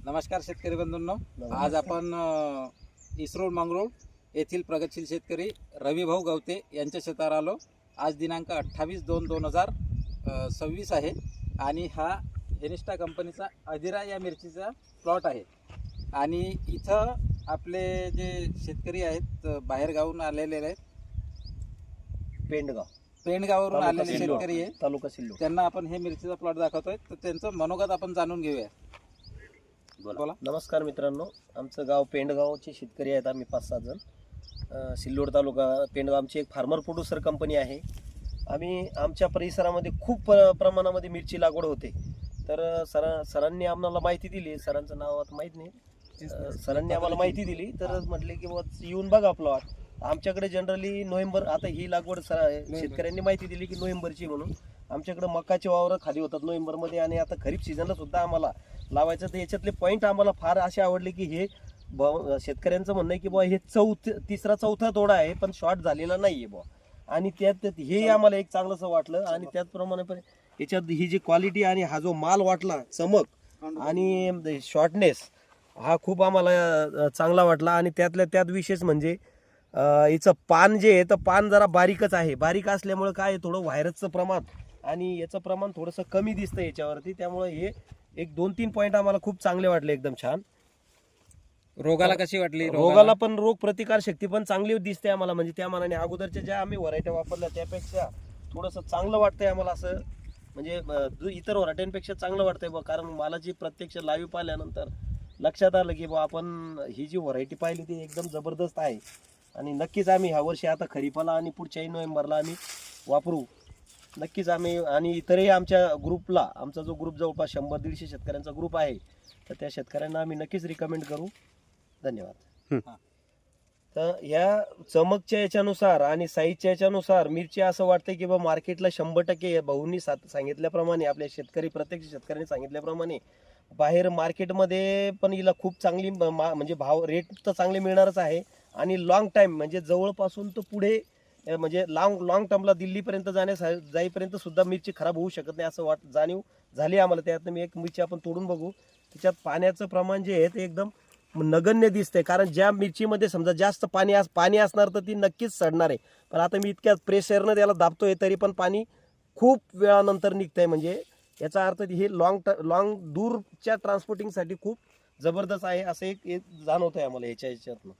नमस्कार शेतकरी बंधूंनो, आज आपण इसरोड मंगरूळ येथील प्रगतशील शेतकरी रविभाऊ गवते यांच्या शेतावर आलो. आज दिनांक 28/2/2026 आहे आणि हा हेनिस्टा कंपनीचा अधिरा या मिरचीचा प्लॉट आहे. आणि इथं आपले जे शेतकरी आहेत बाहेरगावून आलेले आहेत, पेंडगाववरून आलेले शेतकरी आहे, तालुका सिल्लोड, त्यांना आपण हे मिरचीचा प्लॉट दाखवतोय. तर त्यांचं मनोगत आपण जाणून घेऊया. बोला. नमस्कार मित्रांनो, आमचं गाव पेंडगावचे शेतकरी आहेत आम्ही 5-6 जण. सिल्लोड तालुका पेंडगाव आमची एक फार्मर प्रोड्युसर कंपनी आहे. आम्ही आमच्या परिसरामध्ये खूप प्रमाणामध्ये मिरची लागवड होते. तर सरांनी आम्हाला माहिती दिली, सरांचं नाव आता माहीत नाही, सरांनी आम्हाला माहिती दिली. तर म्हटले की येऊन बघा प्लॉट. आमच्याकडे जनरली नोव्हेंबर, आता ही लागवड शेतकऱ्यांनी माहिती दिली की नोव्हेंबरची म्हणून. आमच्याकडे मकाचे वावर खाली होतात नोव्हेंबरमध्ये आणि आता खरीप सीझनला सुद्धा आम्हाला लावायचं. तर याच्यातले पॉईंट आम्हाला फार असे आवडले की हे शेतकऱ्यांचं म्हणणं आहे की बुवा हे तिसरा-चौथा तोडा आहे पण शॉर्ट झालेला नाही आहे बुवा. आणि त्यात हे आम्हाला एक चांगलंसं वाटलं. आणि त्याचप्रमाणे पण याच्यात ही जी क्वालिटी आणि हा जो माल वाटला, चमक आणि शॉर्टनेस, हा खूप आम्हाला चांगला वाटला. आणि त्यातल्या त्यात विशेष म्हणजे याचं पान जे आहे तर पान जरा बारीकच आहे. बारीक असल्यामुळे काय थोडं व्हायरसचं प्रमाण आणि याचं प्रमाण थोडंसं कमी दिसतं याच्यावरती. त्यामुळे हे एक 2-3 पॉईंट आम्हाला खूप चांगले वाटले, एकदम छान. रोगाला कशी वाटली? रोगाला पण रोग प्रतिकार शक्ती पण चांगली दिसते आम्हाला. म्हणजे त्या मानाने अगोदरच्या ज्या आम्ही व्हरायटी वापरल्या त्यापेक्षा थोडंसं चांगलं वाटतंय आम्हाला. असं म्हणजे इतर व्हरायट्यांपेक्षा चांगलं वाटतंय बा. कारण मला जी प्रत्यक्ष लाईव्ह पाहिल्यानंतर लक्षात आलं की बा आपण ही जी व्हरायटी पाहिली ती एकदम जबरदस्त आहे. आणि नक्कीच आम्ही ह्या वर्षी आता खरीपाला आणि पुढच्याही नोव्हेंबरला आम्ही वापरू नक्कीच. आम्ही आणि इतरही आमच्या ग्रुपला, आमचा जो ग्रुप जवळपास 100-150 शेतकऱ्यांचा ग्रुप आहे, तर त्या शेतकऱ्यांना आम्ही नक्कीच रिकमेंड करू. धन्यवाद. तर ह्या चमकच्या याच्यानुसार आणि साईजच्या याच्यानुसार मिरची असं वाटतं की बा मार्केटला 100% भाऊंनी सांगितल्याप्रमाणे, आपल्या प्रत्यक्ष शेतकऱ्यांनी सांगितल्याप्रमाणे बाहेर मार्केटमध्ये पण हिला खूप चांगली म्हणजे भाव रेट तर चांगले मिळणारच आहे. आणि लॉंग टाईम म्हणजे जवळपासून तर पुढे म्हणजे लॉंग टर्मला दिल्लीपर्यंत जाईपर्यंत सुद्धा मिरची खराब होऊ शकत नाही असं जाणीव झाली आम्हाला. त्यातनं मी एक मिरची आपण तोडून बघू. त्याच्यात पाण्याचं प्रमाण जे आहे ते एकदम नगण्य दिसतंय. कारण ज्या मिरचीमध्ये समजा जास्त पाणी असणार तर ती नक्कीच सडणार आहे. पण आता मी इतक्या प्रेशरनं त्याला दाबतोय तरी पण पाणी खूप वेळानंतर निघतंय. म्हणजे याचा अर्थ हे दूरच्या ट्रान्सपोर्टिंगसाठी खूप जबरदस्त आहे असं एक जाणवतंय आम्हाला याच्यातनं.